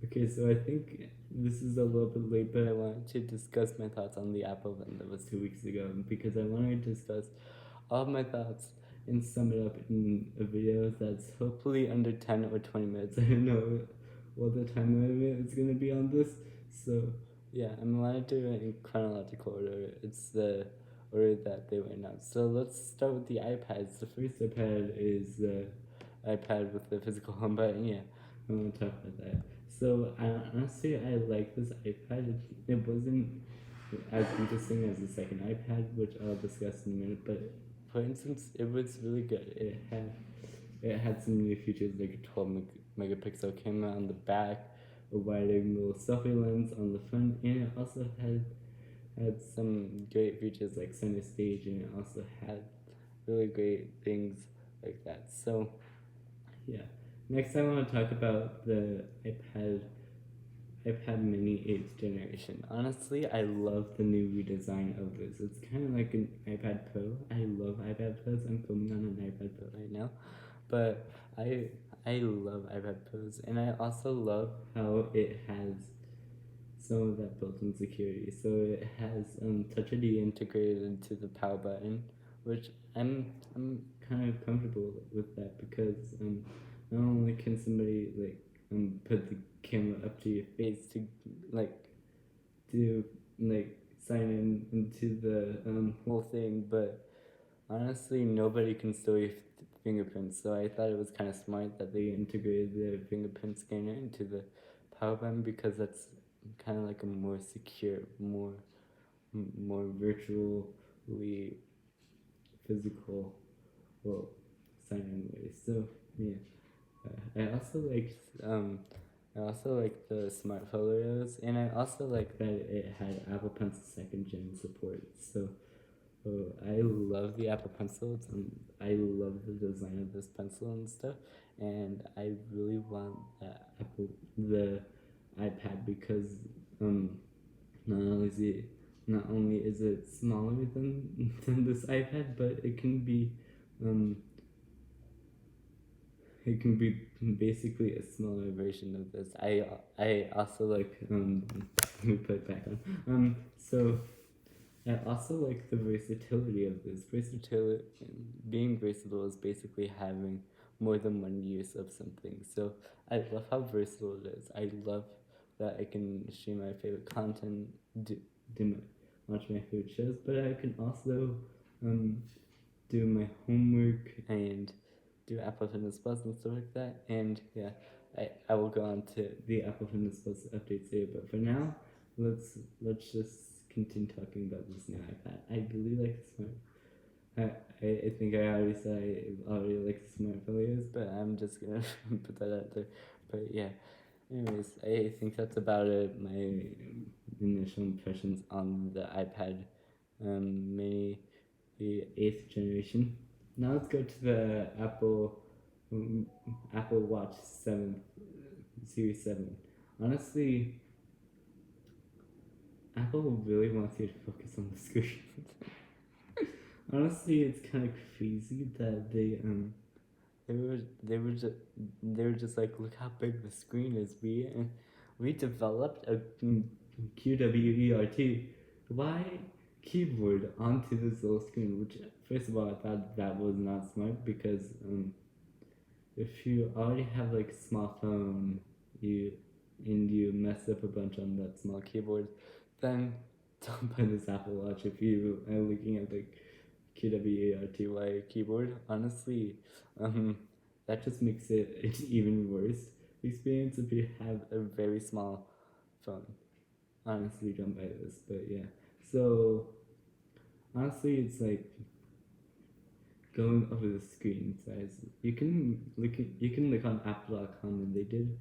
Okay, so I think this is a little bit late, but I wanted to discuss my thoughts on the Apple event that was 2 weeks ago because I wanted to discuss all of my thoughts and sum it up in a video that's hopefully under 10 or 20 minutes. I don't know what the time limit is going to be on this, so yeah, I'm going to do it in chronological order. It's the order that they were announced. So let's start with the iPads. The first iPad is the iPad with the physical home button. Yeah, I want to talk about that. So honestly, I like this iPad. It wasn't as interesting as the second iPad, which I'll discuss in a minute. But for instance, it was really good. It had some new features like a 12 megapixel camera on the back, a wide-angle selfie lens on the front, and it also had some great features like center stage, and it also had really great things like that. So yeah. Next, I want to talk about the iPad Mini 8th generation. Honestly, I love the new redesign of this. It's kind of like an iPad Pro. I love iPad Pros. I'm filming on an iPad Pro right now, but I love iPad Pros, and I also love how it has some of that built-in security. So it has Touch ID integrated into the power button, which I'm kind of comfortable with that because not only can somebody put the camera up to your face to like to like sign in into the whole thing, but honestly nobody can steal your fingerprints. So I thought it was kind of smart that they integrated the fingerprint scanner into the power button because that's kind of like a more secure, more virtually physical, well, sign-in way. So yeah, I also like the smart photos, and I also like that it had Apple Pencil second gen support. So I love the Apple Pencil. I love the design of this pencil and stuff, and I really want the iPad because um, not only is it smaller than this iPad, but um, it can be basically a smaller version of this. I also like let me put it back on. So I also like the versatility of this. Versatility, being versatile is basically having more than one use of something. So I love how versatile it is. I love that I can stream my favorite content, watch my favorite shows, but I can also um, do my homework and do Apple Fitness Plus and stuff like that. And yeah, I will go on to the Apple Fitness Plus updates later. But for now, let's just continue talking about this new iPad. I really like the smart. I think I already said I already like the smart photos, but I'm just gonna put that out there. But yeah, anyways, I think that's about it. My initial impressions on the iPad Mini, the 8th generation. Now let's go to the um, Apple Watch 7, Series 7. Honestly, Apple really wants you to focus on the screen. Honestly, it's kind of crazy that they were just like, look how big the screen is. We developed a QWERT Y keyboard onto this little screen. Which, first of all, I thought that was not smart because if you already have like a small phone, you mess up a bunch on that small keyboard, then don't buy this Apple Watch if you are looking at the QWERTY keyboard. Honestly, that just makes it an even worse experience if you have a very small phone. Honestly, don't buy this, but yeah. So honestly, it's like going over the screen size. You can look on Apple.com, and they did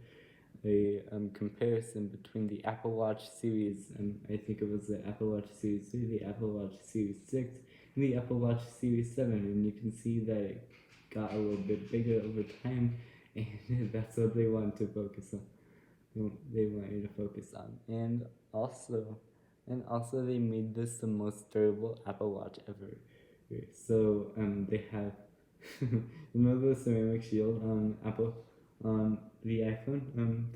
a comparison between the Apple Watch Series, and I think it was the Apple Watch Series 3, the Apple Watch Series 6, and the Apple Watch Series 7, and you can see that it got a little bit bigger over time, and that's what they want to focus on. They want you to focus on, and also they made this the most durable Apple Watch ever. So they have you know the ceramic shield on on the iPhone.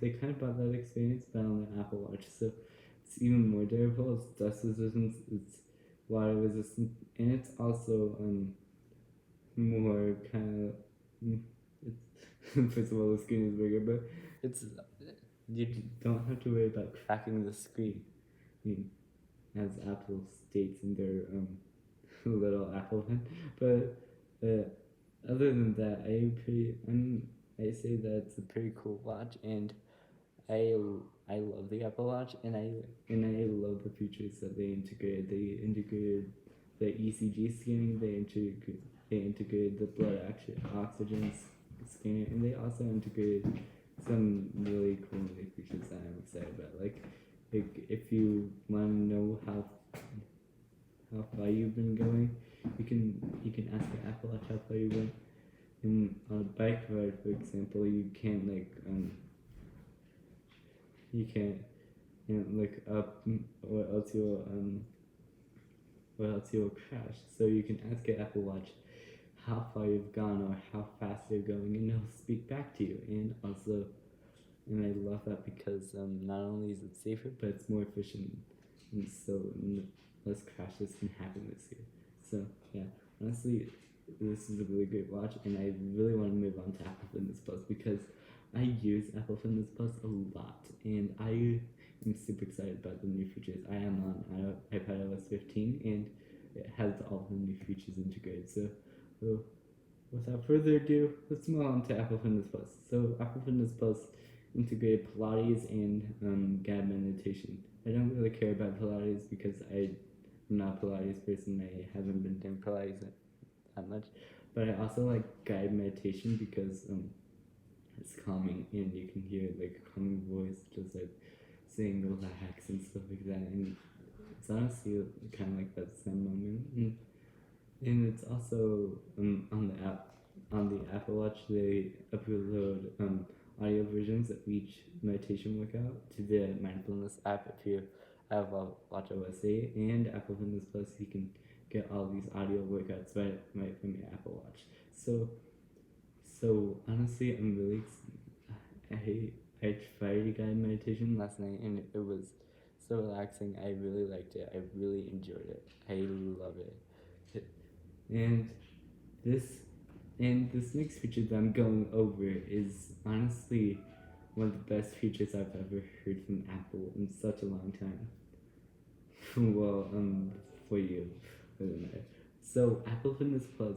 They kind of brought that experience, but on the Apple Watch, so it's even more durable. It's dust resistant. It's water resistant, and it's also more kind of. It's first of all, the screen is bigger, but it's you don't have to worry about cracking the screen. I mean, as Apple states in their little Apple pen. But other than that, I say that it's a pretty cool watch, and I I love the Apple Watch, and I love the features that they integrated. They integrated the ECG scanning. They integrated the blood oxygen scanner, and they also integrated some really cool new features that I'm excited about. Like if you want to know how far you've been going, you can ask the Apple Watch how far you went. On a bike ride, for example, you can't look up or else you'll crash. So you can ask the Apple Watch how far you've gone or how fast you're going, and it'll speak back to you. And I love that because not only is it safer, but it's more efficient, and so less crashes can happen this year. So yeah, honestly, this is a really great watch, and I really want to move on to Apple Fitness Plus because I use Apple Fitness Plus a lot, and I am super excited about the new features. I am on iPadOS 15, and it has all the new features integrated. So without further ado, let's move on to Apple Fitness Plus. So Apple Fitness Plus integrated Pilates and guided meditation. I don't really care about Pilates because I'm not a Pilates person. I haven't been doing Pilates that much, but I also like guided meditation because it's calming, and you can hear like a calming voice just like saying relax and stuff like that, and it's honestly kind of like that Zen moment. And it's also on the Apple Watch they upload audio versions of each meditation workout to the mindfulness app. If you have Watch OS 8 and Apple Fitness Plus, you can get all these audio workouts right from your Apple Watch. So honestly, I'm really I tried guided meditation last night, and it was so relaxing. I really liked it. I really enjoyed it. I love it. And this this next feature that I'm going over is honestly one of the best features I've ever heard from Apple in such a long time. Well, for you, for the matter. So Apple Fitness Plus,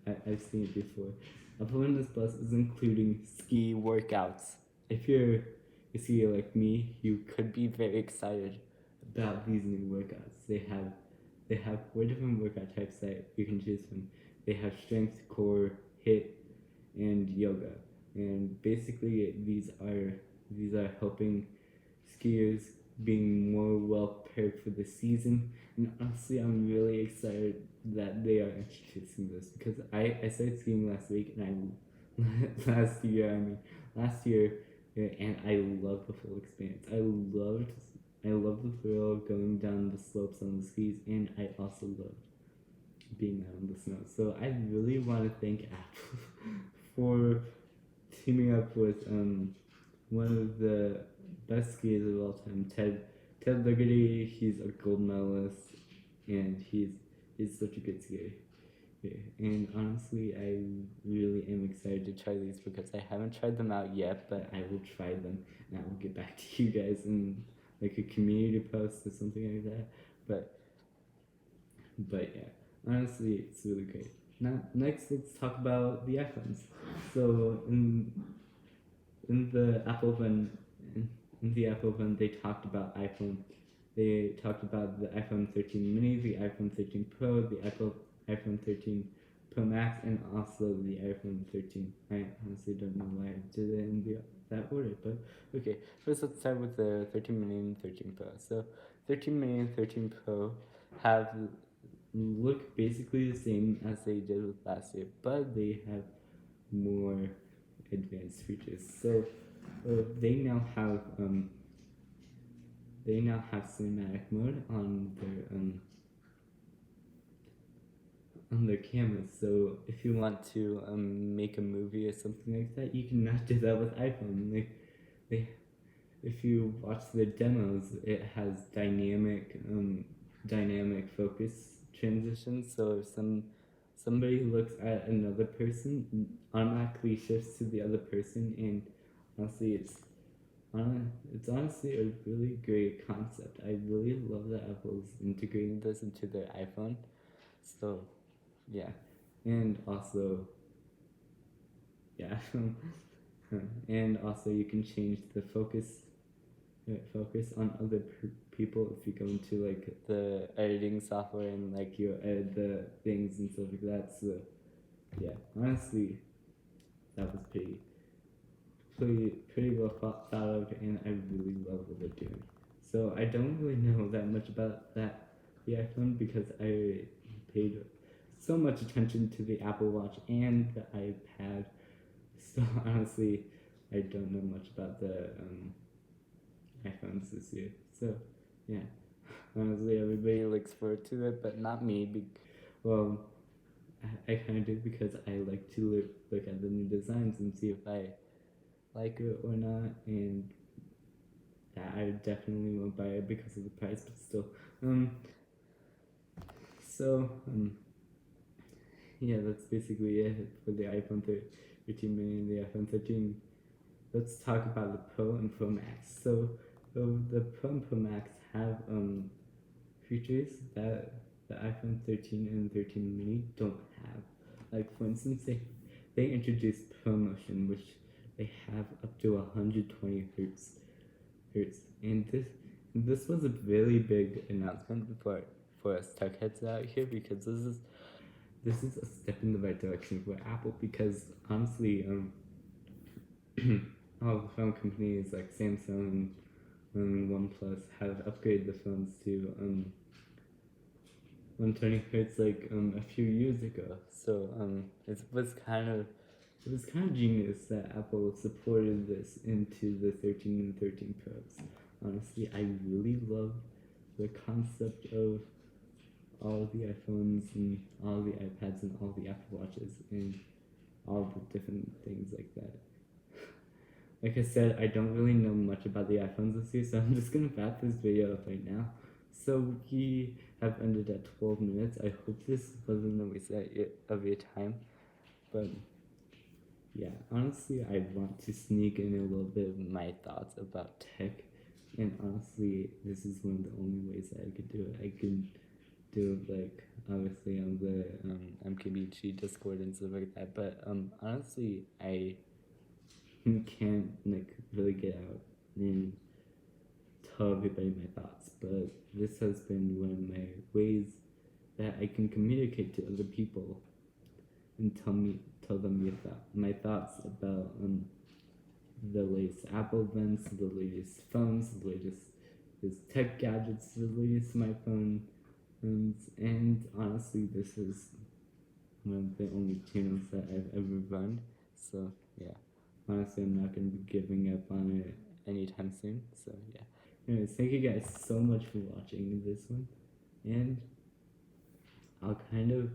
I've seen it before. Apple Fitness Plus is including ski workouts. If you're a skier like me, you could be very excited about these new workouts. They have 4 different workout types that you can choose from. They have strength, core, HIIT, and yoga. And basically these are helping skiers being more well prepared for the season. And honestly, I'm really excited that they are introducing this because I started skiing last week, and last year, and I loved the full experience. I loved the thrill of going down the slopes on the skis, and I also loved being out in the snow. So I really want to thank Apple for teaming up with one of the best skiers of all time, Ted Ligety. He's a gold medalist, and he's such a good skier. Yeah. And honestly, I really am excited to try these because I haven't tried them out yet, but I will try them, and I will get back to you guys in like a community post or something like that. But yeah, honestly, it's really great. Now, next, let's talk about the iPhones. So in the Apple One, in the Apple One, they talked about iPhone. They talked about the iPhone 13 mini, the iPhone 13 Pro, the iPhone 13 Pro Max, and also the iPhone 13. I honestly don't know why I did it in that order, but okay. First, let's start with the 13 mini and 13 Pro. So, 13 mini and 13 Pro have look basically the same as they did with last year, but they have more advanced features. So they now have cinematic mode on on their cameras. So if you want to make a movie or something like that, you cannot do that with iPhone. Like they, if you watch the demos, it has dynamic focus transitions. So if somebody looks at another person, automatically shifts to the other person, and honestly, it's honestly a really great concept. I really love that Apple's integrating this into their iPhone. So yeah, and also yeah, and also you can change the focus on other people if you go into like the editing software and like you edit the things and stuff like that. So yeah, honestly, that was pretty well thought of, and I really love what they're doing. So I don't really know that much about the iPhone because I paid so much attention to the Apple Watch and the iPad. So honestly, I don't know much about the iPhones this year. So yeah, honestly, everybody looks forward to it, but not me. Well, I kind of do because I like to look at the new designs and see if I like it or not, and yeah, I definitely won't buy it because of the price, but still. So yeah, that's basically it for the iPhone 13 mini and the iPhone 13. Let's talk about the Pro and Pro Max. So the Pro and Pro Max have features that the iPhone 13 and 13 mini don't have. Like for instance, they introduced ProMotion, which they have up to 120 hertz, and this was a really big announcement for us tech heads out here because this is a step in the right direction for Apple because honestly, all the phone companies like Samsung and OnePlus have upgraded the phones to 120 hertz like a few years ago. So it was kind of genius that Apple supported this into the 13 and 13 Pros. Honestly, I really love the concept of all the iPhones and all the iPads and all the Apple Watches and all the different things like that. Like I said, I don't really know much about the iPhones this year, so I'm just gonna wrap this video up right now. So we have ended at 12 minutes. I hope this wasn't a waste of your time, but yeah, honestly, I want to sneak in a little bit of my thoughts about tech, and honestly, this is one of the only ways that I could do it. I could do it like obviously on the MKBHD Discord and stuff like that, but honestly, I can't like really get out and tell everybody my thoughts, but this has been one of my ways that I can communicate to other people and tell them my thoughts about the latest Apple events, the latest phones, the latest tech gadgets, the latest smartphone, and honestly, this is one of the only channels that I've ever run. So yeah, honestly, I'm not gonna be giving up on it anytime soon. So yeah. Anyways, thank you guys so much for watching this one, and I'll kind of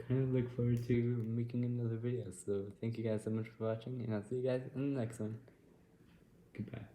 look forward to making another video. So thank you guys so much for watching, and I'll see you guys in the next one. Goodbye.